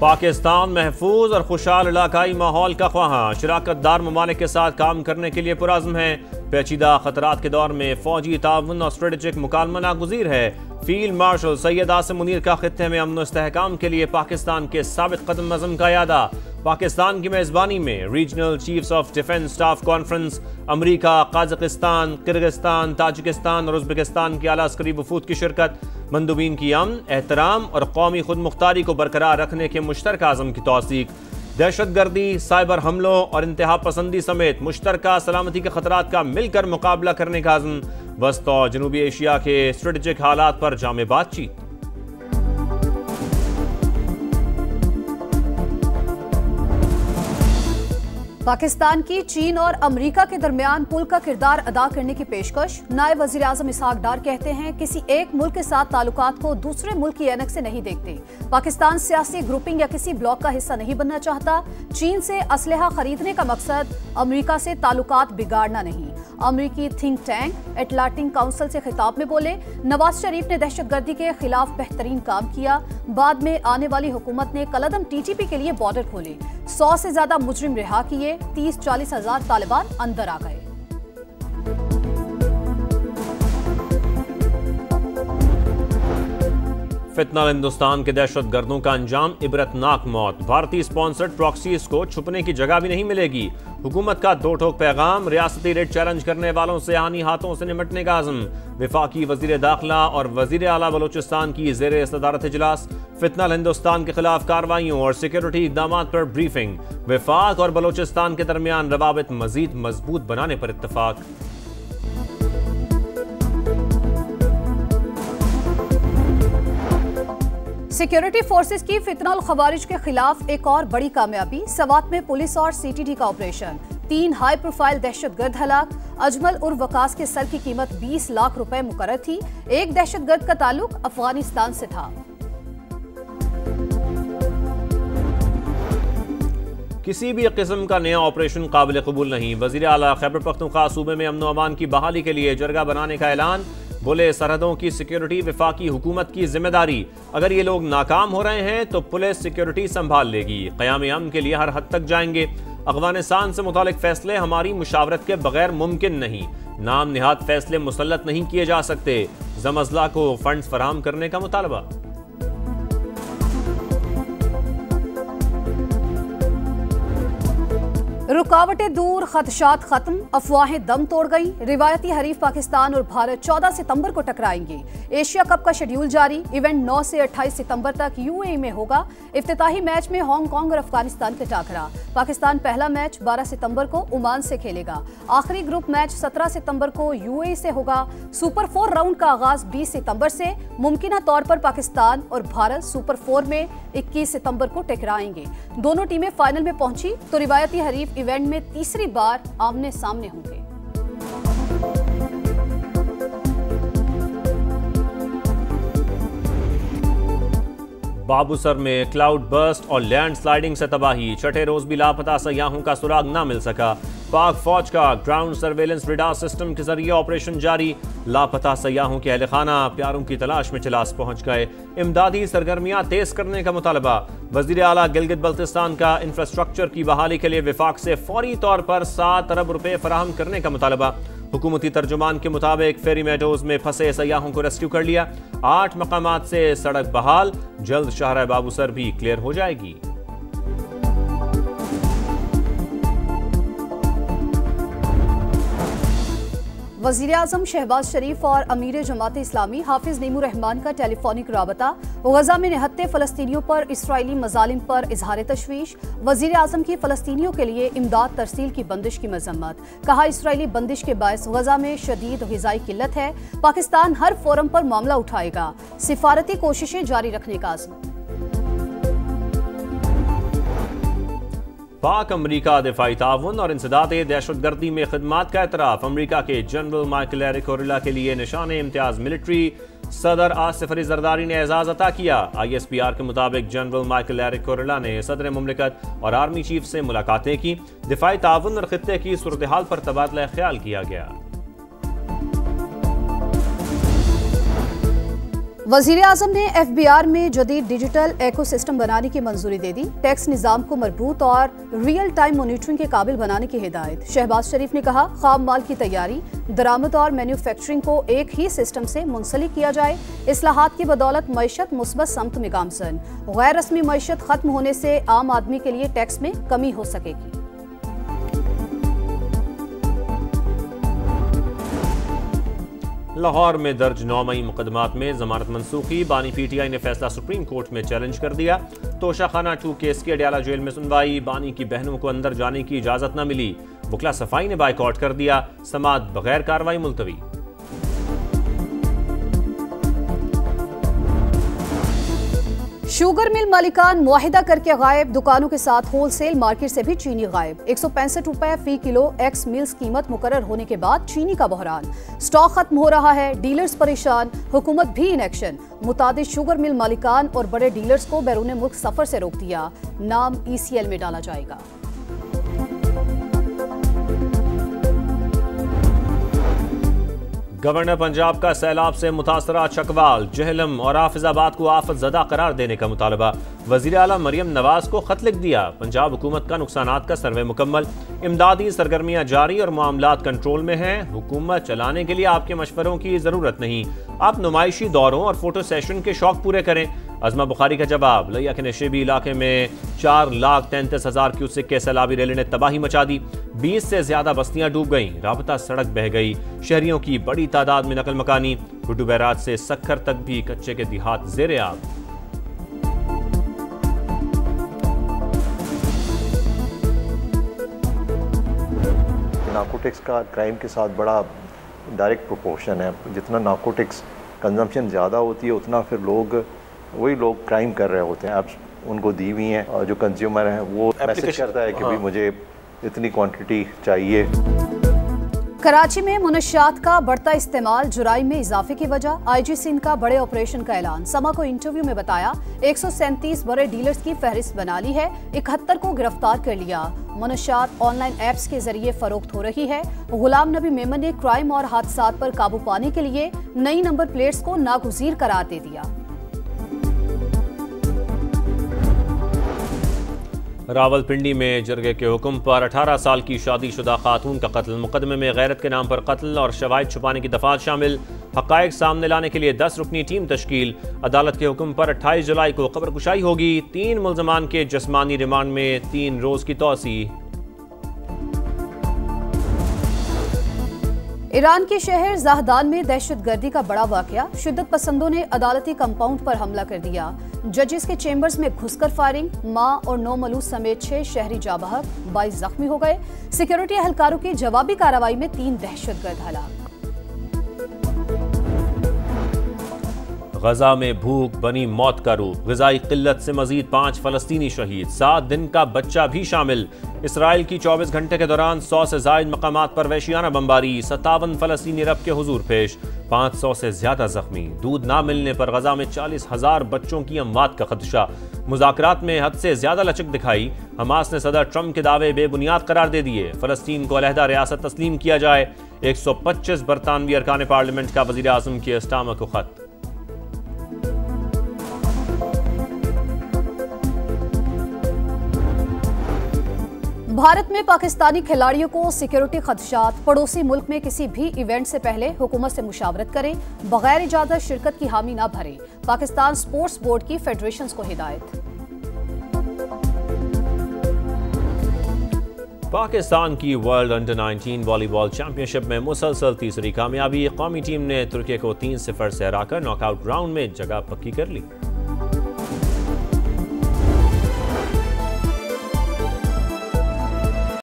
पाकिस्तान महफूज और खुशहाल इलाकाई माहौल का ख्वाहां, शराकतदार ममालिक के साथ काम करने के लिए पुरज़्म है। पेचीदा खतरात के दौर में फौजी ताउन और स्ट्रेटेजिक मुकालमा नागुज़ीर है। फील्ड मार्शल सैयद आसिम मुनीर का खित्ते में अमन इस्तेहकाम के लिए पाकिस्तान के साबित कदम अज़म का यादा। पाकिस्तान की मेज़बानी में regional chiefs of defence staff conference America, Kazakhstan, Kyrgyzstan, Tajikistan और उज़्बेकिस्तान के आला अस्करी वफूद की शिरकत। मंदूबीन की अमन, एहतराम और कौमी खुद मुख्तारी को बरकरार रखने के मुश्तरका अज़म की तौसीक। दहशतगर्दी, साइबर हमलों और इंतहा पसंदी समेत मुश्तरका सलामती के खतरात का मिलकर मुकाबला करने का अज़म। वस्त और जनूबी एशिया के स्ट्रेटेजिक हालात पर जामे बातचीत। पाकिस्तान की चीन और अमेरिका के दरमियान पुल का किरदार अदा करने की पेशकश। नायब वज़ीर आज़म इसहाक डार कहते हैं, किसी एक मुल्क के साथ ताल्लुकात को दूसरे मुल्क की ऐनक से नहीं देखते। पाकिस्तान सियासी ग्रुपिंग या किसी ब्लॉक का हिस्सा नहीं बनना चाहता। चीन से असलहा खरीदने का मकसद अमेरिका से ताल्लुकात बिगाड़ना नहीं। अमेरिकी थिंक टैंक एटलांटिक काउंसिल से खिताब में बोले, नवाज शरीफ ने दहशतगर्दी के खिलाफ बेहतरीन काम किया। बाद में आने वाली हुकूमत ने कलअदम TTP के लिए बॉर्डर खोले, 100 से ज्यादा मुजरिम रिहा किए, 30-40 हजार तालिबान अंदर आ गए। फितना हिंदुस्तान के दहशतगर्दों का अंजाम इबरतनाक मौत। भारतीय स्पॉन्सर्ड प्रॉक्सीज को छुपने की जगह भी नहीं मिलेगी। हुकूमत का दो टोक पैगाम, रियासती रेट चैलेंज करने वालों से आनी हाथों से निपटने का आज़म। विफाकी वजीर दाखिला और वजीर आला बलोचिस्तान की ज़ेर सदारत इजलास। फितना हिंदुस्तान के खिलाफ कार्रवाइयों और सिक्योरिटी इकदाम पर ब्रीफिंग। विफाक और बलोचिस्तान के दरमियान रवाबित मजीद मजबूत बनाने पर इत्तफाक। सिक्योरिटी फोर्सेस की फितनल खवारिज के खिलाफ एक और बड़ी कामयाबी। सवात में पुलिस और CTD का ऑपरेशन। 3 हाई प्रोफाइल दहशतगर्द हलाक। अजमल उर्फ वकास के सर की कीमत 20 लाख रुपए मुकर्रर थी। एक दहशतगर्द का ताल्लुक अफगानिस्तान से था। किसी भी किस्म का नया ऑपरेशन काबिल कबूल नहीं। वजीर आला खैबर पख्तूनख्वा सूबे में अमन व अमान की बहाली के लिए जरगा बनाने का ऐलान। बोले, सरहदों की सिक्योरिटी विफाकी हुकूमत की जिम्मेदारी। अगर ये लोग नाकाम हो रहे हैं तो पुलिस सिक्योरिटी संभाल लेगी। क़याम अमन के लिए हर हद तक जाएंगे। अफगानिस्तान से मुतालिक फैसले हमारी मुशावरत के बगैर मुमकिन नहीं। नाम निहाद फैसले मुसल्लत नहीं किए जा सकते। जमजला को फंड्स फराहम करने का मुतालबा। रुकावटें दूर, खदशात खत्म, अफवाहें दम तोड़ गई। रिवायती हरीफ पाकिस्तान और भारत 14 सितंबर को टकराएंगे। एशिया कप का शेड्यूल जारी। इवेंट 9 से 28 सितंबर तक UAE में होगा। इफ्तिताही मैच में हांगकांग और अफगानिस्तान का टाकरा। पाकिस्तान पहला मैच 12 सितंबर को ओमान से खेलेगा। आखिरी ग्रुप मैच 17 सितंबर को UAE से होगा। सुपर 4 राउंड का आगाज 20 सितंबर से। मुमकिना तौर पर पाकिस्तान और भारत सुपर 4 में 21 सितंबर को टकराएंगे। दोनों टीमें फाइनल में पहुंची तो रिवायती हरीफ इवेंट में तीसरी बार आमने सामने होंगे। बाबूसर में क्लाउड बर्स्ट और लैंड स्लाइडिंग से तबाही। छठे रोज भी लापता सयाहों का सुराग न मिल सका। पाक फौज का ग्राउंड सर्वेलेंस रेडार सिस्टम के जरिए ऑपरेशन जारी। लापता सयाहों के अहलखाना प्यारों की तलाश में चिलास पहुंच गए। इमदादी सरगर्मियां तेज करने का मुतालबा। वजीर आला गिलगित बल्तिस्तान का इंफ्रास्ट्रक्चर की बहाली के लिए विफाक से फौरी तौर पर 7 अरब रुपए फराहम करने का मुतालबा। हुकूमती तर्जुमान के मुताबिक फेरी मेडोज में फंसे सयाहों को रेस्क्यू कर लिया। 8 मकामात से सड़क बहाल। जल्द शाहरा बाबूसर भी क्लियर हो जाएगी। वज़ीर आज़म शहबाज शरीफ और अमीर जमात इस्लामी हाफिज नीमू रहमान का टेलीफोनिक राबता। गजा में निहत्ते फ़लस्तीनियों पर इसराइली मज़ालिम पर इजहार तशवीश। वज़ीर आज़म की फ़लस्तीनियों के लिए इमदाद तरसील की बंदिश की मजम्मत। कहा, इसराइली बंदिश के बायस गजा में शदीद ग़िज़ाई किल्लत है। पाकिस्तान हर फोरम पर मामला उठाएगा। सिफारती कोशिशें जारी रखने का आज़म। पाक अमरीका दिफाई ताउन और इंसदाद दहशतगर्दी में खिदमात का एतराफ़। अमरीका के जनरल माइकल एरिक कोरिला के लिए निशान इम्तियाज़ मिलिट्री। सदर आसिफ अली जरदारी ने एजाज़ अता किया। ISPR के मुताबिक जनरल माइकल एरिक कोरिला ने सदर मुमलिकत और आर्मी चीफ से मुलाकातें की। दिफाई ताउन और खित्ते की सूरत हाल पर तबादला ख्याल किया गया। वजीर आजम ने FBR में जदीद डिजिटल इकोसिस्टम बनाने की मंजूरी दे दी। टैक्स निज़ाम को मजबूत और रियल टाइम मॉनिटरिंग के काबिल बनाने की हिदायत। शहबाज शरीफ ने कहा, खाम माल की तैयारी, दरामद और मैन्युफैक्चरिंग को एक ही सिस्टम से मुंसलिक किया जाए। इस्लाहात की बदौलत मईशत मुस्बत समत में गामजन। गैर रस्मी मईशत खत्म होने से आम आदमी के लिए टैक्स में कमी हो सकेगी। लाहौर में दर्ज 9 मई मुकदमात में जमानत मनसूखी। बानी PTI ने फैसला सुप्रीम कोर्ट में चैलेंज कर दिया। तोशाखाना 2 केस की अडयाला जेल में सुनवाई। बानी की बहनों को अंदर जाने की इजाजत न मिली। वकला सफाई ने बाइकआउट कर दिया। समाअत बगैर कार्रवाई मुलतवी। शुगर मिल मालिकान मुआहिदा करके गायब। दुकानों के साथ होलसेल मार्केट से भी चीनी गायब। 165 रुपए फी किलो एक्स मिल्स कीमत मुकर्रर होने के बाद चीनी का बहरान। स्टॉक खत्म हो रहा है, डीलर्स परेशान, हुकूमत भी इन एक्शन। मुतादिद शुगर मिल मालिकान और बड़े डीलर्स को बैरून मुल्क सफर से रोक दिया। नाम ECL में डाला जाएगा। गवर्नर पंजाब का सैलाब से मुतासरा चकवाल, जहलम और हाफिजाबाद को आफत ज़दा करार देने का मुतालबा। वज़ीर आला मरियम नवाज को खत लिख दिया। पंजाब हुकूमत का नुकसानात का सर्वे मुकम्मल। इमदादी सरगर्मियां जारी और मामलात कंट्रोल में हैं। हुकूमत चलाने के लिए आपके मशवरों की ज़रूरत नहीं। आप नुमाइशी दौरों और फोटो सेशन के शौक पूरे करें। अजमा बुखारी का जवाब। लिया के नशेबी इलाके में 4,33,000 क्यूसेक के सैलाबी रैली ने तबाही मचा दी। 20 से ज्यादा बस्तियां डूब गईं। राबता सड़क बह गई। शहरियों की बड़ी तादाद में नकल मकानी। गुड्डू बैराज से सक्खर तक भी कच्चे के देहात ज़ेरे आग। नार्कोटिक्स का क्राइम के साथ बड़ा डायरेक्ट प्रोपोर्शन है। जितना नार्कोटिक्स कंजम्पशन ज़्यादा होती है उतना फिर वही लोग क्राइम कर रहे होते हैं। आप उनको दी हुई हैं और जो कंज्यूमर हैं वो मैसेज करता है कि भाई मुझे इतनी क्वांटिटी चाहिए। कराची में मुनशियात का बढ़ता इस्तेमाल जुराइम में इजाफे की वजह। IG सिंध का बड़े ऑपरेशन का ऐलान। समा को इंटरव्यू में बताया 137 बड़े डीलर्स की फहरिस्त बना ली है। 71 को गिरफ्तार कर लिया। मुनशियात ऑनलाइन एप्स के जरिए फरोख्त हो रही है। गुलाम नबी मेमन ने क्राइम और हादसात पर काबू पाने के लिए नई नंबर प्लेट्स को नागुज़ीर करार दे दिया। रावलपिंडी में जरगे के हुक्म पर 18 साल की शादीशुदा खातून का कत्ल। मुकदमे में गैरत के नाम पर कत्ल और शवाहिद छुपाने की दफात शामिल। हक़ाइक़ सामने लाने के लिए 10 रुकनी टीम तश्कील। अदालत के हुक्म पर 28 जुलाई को खबरकुशाई होगी। 3 मुल्ज़मान के जिस्मानी रिमांड में 3 रोज़ की तौसी। ईरान के शहर ज़ाहदान में दहशतगर्दी का बड़ा वाकया। शिद्दत पसंदों ने अदालती कंपाउंड पर हमला कर दिया। जजेस के चेंबर्स में घुसकर फायरिंग। मां और 9 मलूस समेत 6 शहरी जाबहक, 22 जख्मी हो गए। सिक्योरिटी एहलकारों की जवाबी कार्रवाई में 3 दहशतगर्द हलाक। गजा में भूख बनी मौत का रूप। ग़िज़ाई किल्लत से मजीद 5 फ़लस्तीनी शहीद। 7 दिन का बच्चा भी शामिल। इसराइल की 24 घंटे के दौरान 100 से ज़ायद मकामात पर वहशियाना बमबारी। 57 फ़लस्तीनी रब के हुजूर पेश। 500 से ज्यादा जख्मी। दूध ना मिलने पर गजा में 40,000 बच्चों की अमवात का खदशा। मुज़ाकरात में हद से ज्यादा लचक दिखाई। हमास ने सदर ट्रंप के दावे बेबुनियाद करार दे दिए। फ़लस्तीन को अलहदा रियासत तस्लीम किया जाए। 125 बरतानवी अरकान पार्लियामेंट का वज़ीर आज़म के इस्टामा को खत। भारत में पाकिस्तानी खिलाड़ियों को सिक्योरिटी खदशात। पड़ोसी मुल्क में किसी भी इवेंट से पहले हुकूमत से मुशावरत करें। बगैर इजाजत शिरकत की हामी न भरें। पाकिस्तान स्पोर्ट्स बोर्ड की फेडरेशंस को हिदायत। पाकिस्तान की वर्ल्ड अंडर 19 वॉलीबॉल चैंपियनशिप में मुसलसल तीसरी कामयाबी। कौमी टीम ने तुर्की को 3-0 से हराकर नॉकआउट राउंड में जगह पक्की कर ली।